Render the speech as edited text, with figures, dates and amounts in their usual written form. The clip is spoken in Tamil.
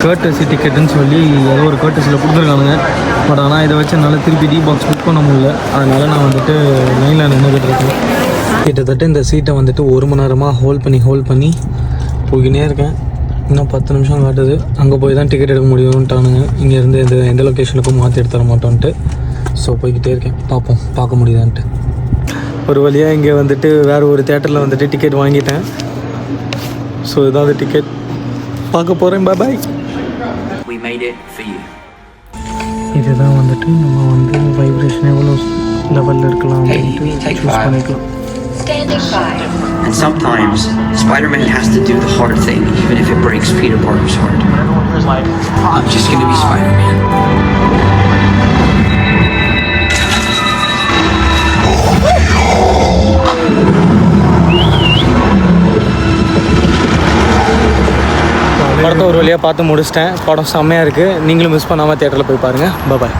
கேர்டசி டிக்கெட்டுன்னு சொல்லி ஏதோ ஒரு கேர்டசியில் கொடுத்துருக்கானுங்க. பட் ஆனால் இதை வச்சு என்னால் திருப்பி டி பாக்ஸ் புக் பண்ண முடியல. அதனால் நான் வந்துட்டு லைனில் நின்றுக்கிட்டு இருக்கேன். கிட்டத்தட்ட இந்த சீட்டை வந்துட்டு 1 மணி நேரமாக ஹோல்ட் பண்ணி போய்கினே இருக்கேன். இன்னும் 10 நிமிஷம் காட்டுது. அங்கே போய் தான் டிக்கெட் எடுக்க முடியும்ட்டானுங்க. இங்கேருந்து எந்த லொக்கேஷனுக்கும் மாற்றி எடுத்து தர மாட்டோன்ட்டு. ஸோ போய்கிட்டே இருக்கேன், பார்ப்போம் பார்க்க முடியுதான்ட்டு. ஒரு வழியாக இங்கே வந்துட்டு வேறு ஒரு தேட்டரில் வந்துட்டு டிக்கெட் வாங்கிட்டேன். ஸோ இதாவது டிக்கெட் பார்க்க போகிறேன். பாய். இதுதான் வந்துட்டு நம்ம வந்து வைப்ரேஷன் எவ்வளோ லெவலில் இருக்கலாம் அப்படின்ட்டு சூஸ் பண்ணிக்கலாம். And sometimes Spider-Man has to do the hard thing, even if it breaks Peter Parker's heart. I'm just gonna be Spider-Man. படத்தை ஒரு வழியாக பார்த்து முடிச்சிட்டேன். படம் செம்மையாக இருக்குது. நீங்களும் மிஸ் பண்ணாமல் தியேட்டரில் போய் பாருங்கள். பாய்.